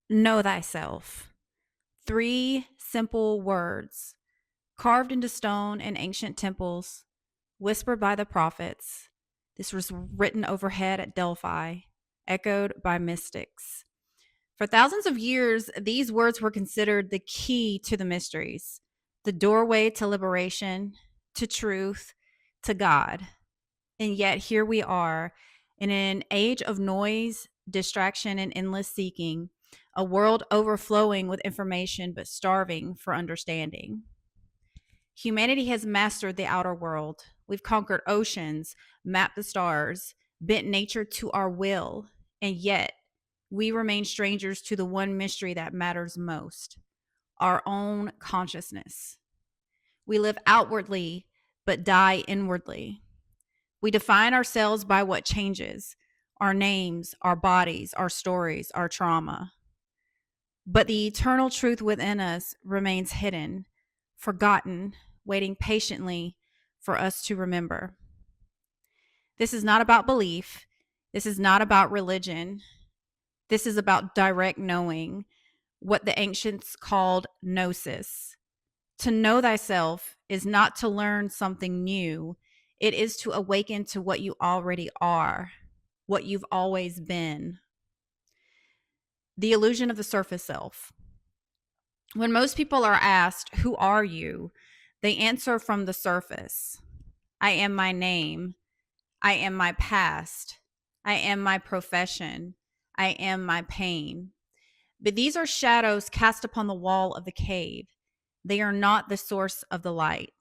Know thyself. Three simple words carved into stone in ancient temples, whispered by the prophets. This was written overhead at Delphi, echoed by mystics. For thousands of years, these words were considered the key to the mysteries, the doorway to liberation, to truth, to God. And yet, here we are in an age of noise, distraction, and endless seeking, a world overflowing with information but starving for understanding. Humanity has mastered the outer world. We've conquered oceans, mapped the stars, bent nature to our will, and yet we remain strangers to the one mystery that matters most: our own consciousness. We live outwardly, but die inwardly. We define ourselves by what changes: our names, our bodies, our stories, our trauma. But the eternal truth within us remains hidden, forgotten, waiting patiently for us to remember. This is not about belief. This is not about religion. This is about direct knowing, what the ancients called Gnosis. To know thyself is not to learn something new, it is to awaken to what you already are, what you've always been. The illusion of the surface self. When most people are asked, "Who are you?" they answer from the surface. I am my name. I am my past. I am my profession. I am my pain. But these are shadows cast upon the wall of the cave. They are not the source of the light.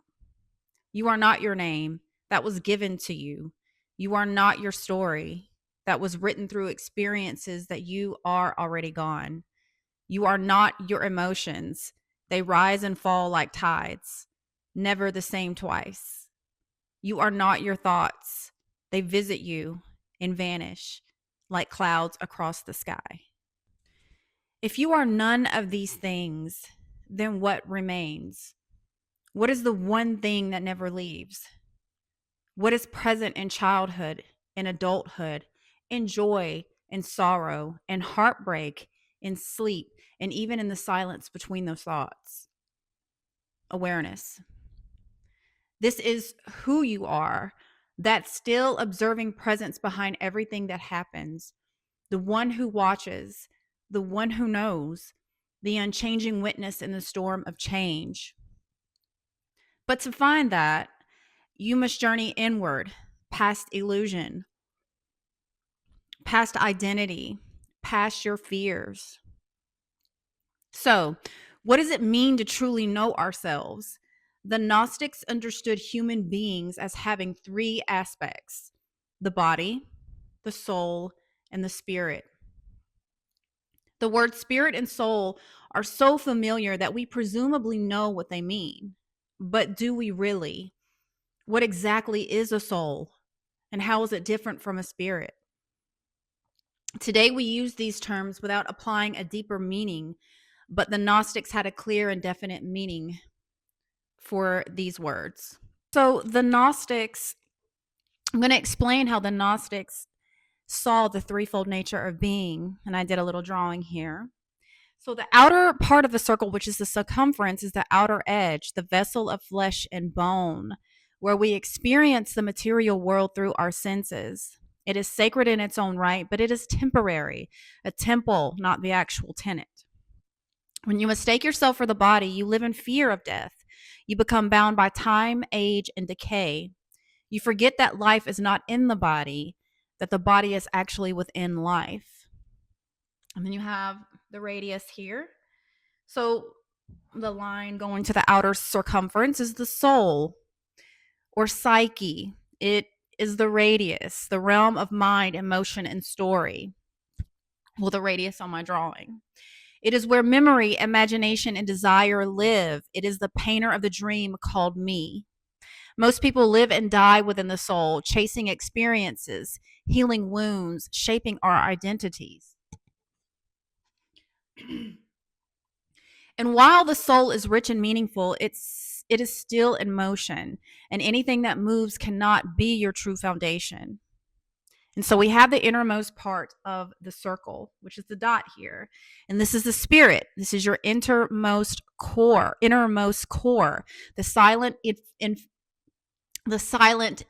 You are not your name. That was given to you. You are not your story. That was written through experiences that you are already gone. You are not your emotions. They rise and fall like tides, never the same twice. You are not your thoughts. They visit you and vanish like clouds across the sky. If you are none of these things, then what remains? What is the one thing that never leaves? What is present in childhood, in adulthood, in joy, in sorrow, in heartbreak, in sleep, and even in the silence between those thoughts? Awareness. This is who you are, that still observing presence behind everything that happens, the one who watches, the one who knows, the unchanging witness in the storm of change. But to find that, you must journey inward, past illusion, past identity, past your fears. So, what does it mean to truly know ourselves? The Gnostics understood human beings as having three aspects: the body, the soul, and the spirit. The words spirit and soul are so familiar that we presumably know what they mean. But do we really? What exactly is a soul? And how is it different from a spirit? Today, we use these terms without applying a deeper meaning, but the Gnostics had a clear and definite meaning for these words. So, the Gnostics, I'm going to explain how the Gnostics saw the threefold nature of being, and I did a little drawing here. So, the outer part of the circle, which is the circumference, is the outer edge, the vessel of flesh and bone, where we experience the material world through our senses. It is sacred in its own right, but it is temporary, a temple, not the actual tenant. When you mistake yourself for the body, you live in fear of death. You become bound by time, age, and decay. You forget that life is not in the body, that the body is actually within life. And then you have the radius here. So the line going to the outer circumference is the soul or psyche. It is the radius, the realm of mind, emotion, and story. Well, the radius on my drawing. It is where memory, imagination, and desire live. It is the painter of the dream called me. Most people live and die within the soul, chasing experiences, healing wounds, shaping our identities. And while the soul is rich and meaningful, it is still in motion, and anything that moves cannot be your true foundation. And so we have the innermost part of the circle, which is the dot here. And this is the spirit. This is your innermost core, the silent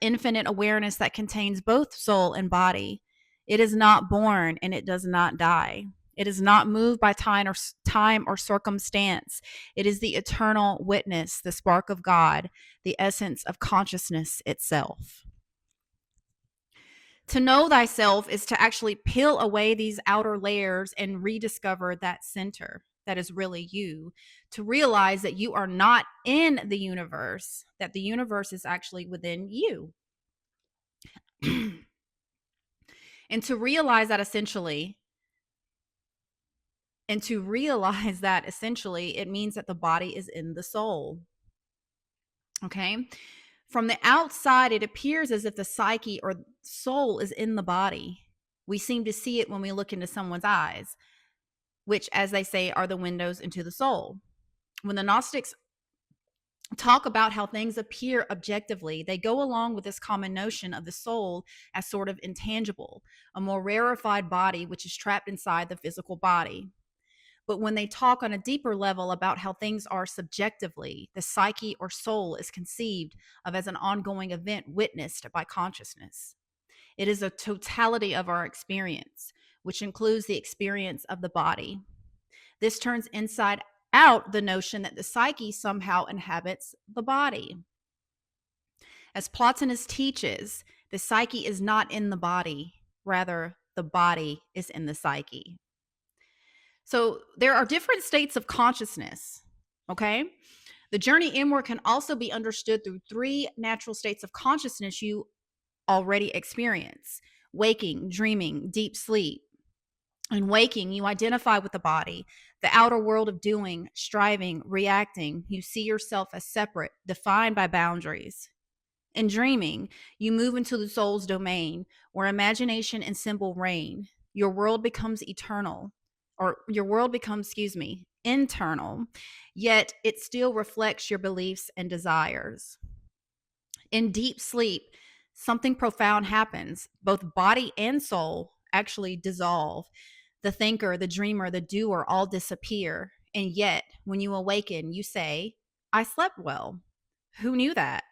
infinite awareness that contains both soul and body. It is not born and it does not die. It is not moved by time or circumstance. It is the eternal witness, the spark of God, the essence of consciousness itself. To know thyself is to actually peel away these outer layers and rediscover that center that is really you, to realize that you are not in the universe, that the universe is actually within you. And to realize that essentially, it means that the body is in the soul. Okay? From the outside, it appears as if the psyche or soul is in the body. We seem to see it when we look into someone's eyes, which, as they say, are the windows into the soul. When the Gnostics talk about how things appear objectively, they go along with this common notion of the soul as sort of intangible, a more rarefied body which is trapped inside the physical body. But when they talk on a deeper level about how things are subjectively, the psyche or soul is conceived of as an ongoing event witnessed by consciousness. It is a totality of our experience, which includes the experience of the body. This turns inside out the notion that the psyche somehow inhabits the body. As Plotinus teaches, the psyche is not in the body, rather, the body is in the psyche. So there are different states of consciousness, okay? The journey inward can also be understood through 3 natural states of consciousness you already experience: waking, dreaming, deep sleep. In waking, you identify with the body, the outer world of doing, striving, reacting. You see yourself as separate, defined by boundaries. In dreaming, you move into the soul's domain, where imagination and symbol reign. Your world becomes internal, yet it still reflects your beliefs and desires. In deep sleep, something profound happens. Both body and soul actually dissolve. The thinker, the dreamer, the doer all disappear. And yet, when you awaken, you say, I slept well. Who knew that?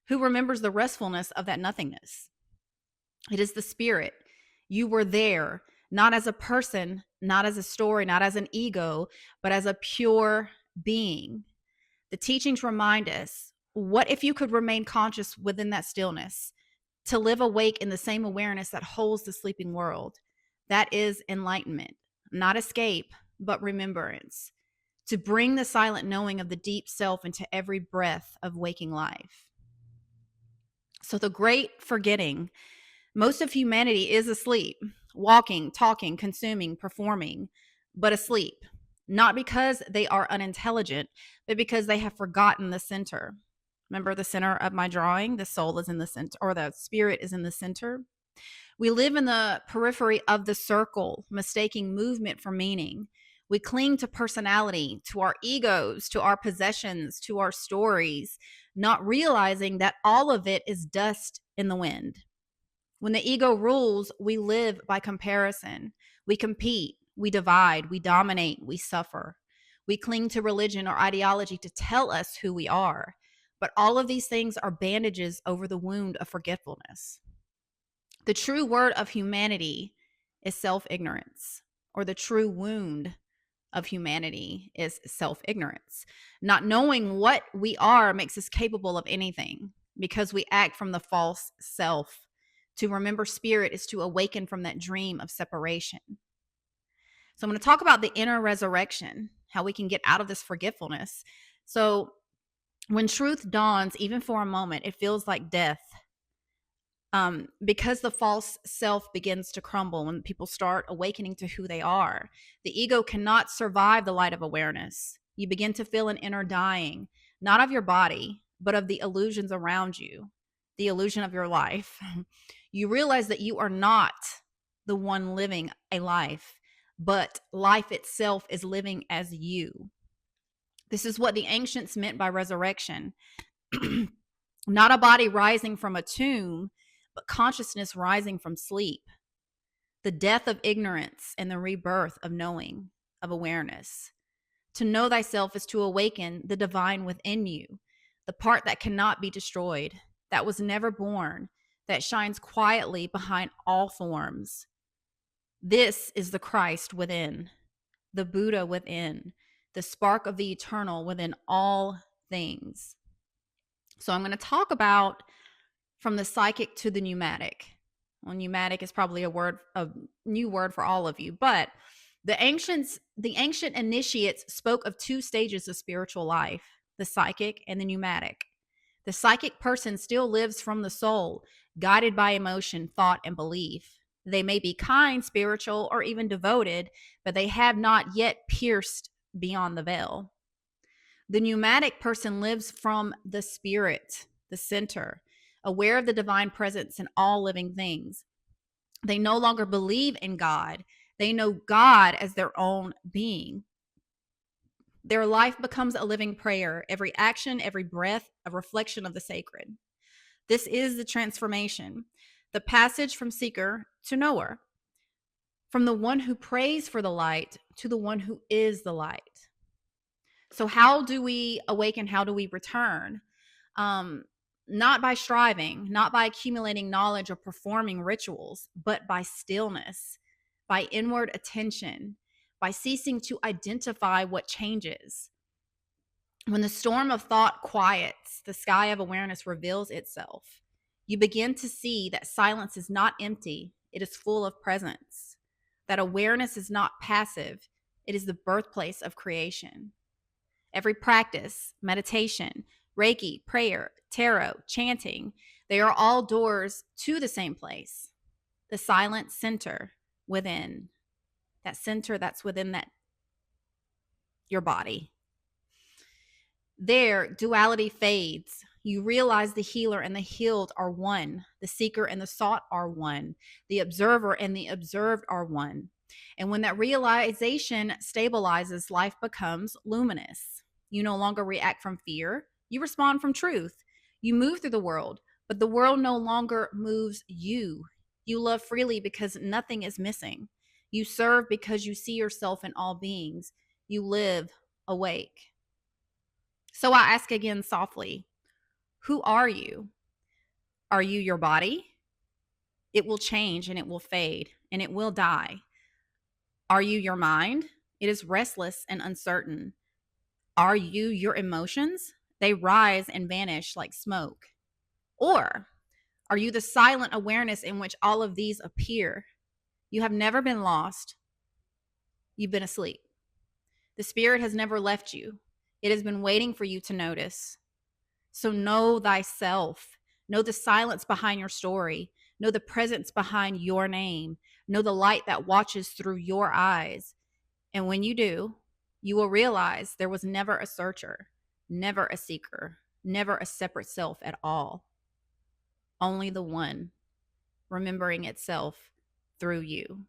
Who remembers the restfulness of that nothingness? It is the spirit. You were there, not as a person, not as a story, not as an ego, but as a pure being. The teachings remind us, what if you could remain conscious within that stillness, to live awake in the same awareness that holds the sleeping world? That is enlightenment, not escape, but remembrance, to bring the silent knowing of the deep self into every breath of waking life. So the great forgetting, most of humanity is asleep, walking, talking, consuming, performing, but asleep. Not because they are unintelligent, but because they have forgotten the center. Remember the center of my drawing? The soul is in the center, or the spirit is in the center. We live in the periphery of the circle, mistaking movement for meaning. We cling to personality, to our egos, to our possessions, to our stories, not realizing that all of it is dust in the wind. When the ego rules, we live by comparison. We compete, we divide, we dominate, we suffer. We cling to religion or ideology to tell us who we are. But all of these things are bandages over the wound of forgetfulness. The true word of humanity is self-ignorance, or the true wound of humanity is self-ignorance. Not knowing what we are makes us capable of anything, because we act from the false self. To remember spirit is to awaken from that dream of separation. So I'm going to talk about the inner resurrection, how we can get out of this forgetfulness. So when truth dawns, even for a moment, it feels like death. Because the false self begins to crumble when people start awakening to who they are. The ego cannot survive the light of awareness. You begin to feel an inner dying, not of your body, but of the illusions around you, the illusion of your life. You realize that you are not the one living a life, but life itself is living as you. This is what the ancients meant by resurrection. Not a body rising from a tomb, but consciousness rising from sleep. the death of ignorance and the rebirth of knowing, of awareness. To know thyself is to awaken the divine within you, the part that cannot be destroyed, that was never born, that shines quietly behind all forms. This is the Christ within, the Buddha within, the spark of the eternal within all things. So I'm going to talk about from the psychic to the pneumatic. Well, pneumatic is probably a new word for all of you, but the ancient initiates spoke of two stages of spiritual life, the psychic and the pneumatic. The psychic person still lives from the soul, guided by emotion, thought, and belief. They may be kind, spiritual, or even devoted, but they have not yet pierced beyond the veil. The pneumatic person lives from the spirit, the center, aware of the divine presence in all living things. They no longer believe in God. They know God as their own being. Their life becomes a living prayer, every action, every breath, a reflection of the sacred. This is the transformation, the passage from seeker to knower, from the one who prays for the light to the one who is the light. So how do we awaken? How do we return? Not by striving, not by accumulating knowledge or performing rituals, but by stillness, by inward attention, by ceasing to identify what changes. When the storm of thought quiets, the sky of awareness reveals itself. You begin to see that silence is not empty, it is full of presence. That awareness is not passive, it is the birthplace of creation. Every practice, meditation, Reiki, prayer, tarot, chanting, they are all doors to the same place, the silent center within, that center that's within that your body. There, duality fades. You realize the healer and the healed are one. The seeker and the sought are one. The observer and the observed are one. And when that realization stabilizes, life becomes luminous. You no longer react from fear. You respond from truth. You move through the world, but the world no longer moves you. You love freely because nothing is missing. You serve because you see yourself in all beings. You live awake. So I ask again softly, who are you? Are you your body? It will change and it will fade and it will die. Are you your mind? It is restless and uncertain. Are you your emotions? They rise and vanish like smoke. Or are you the silent awareness in which all of these appear? You have never been lost. You've been asleep. The spirit has never left you. It has been waiting for you to notice. So know thyself. Know the silence behind your story. Know the presence behind your name. Know the light that watches through your eyes. And when you do, you will realize there was never a searcher, never a seeker, never a separate self at all. Only the one remembering itself through you.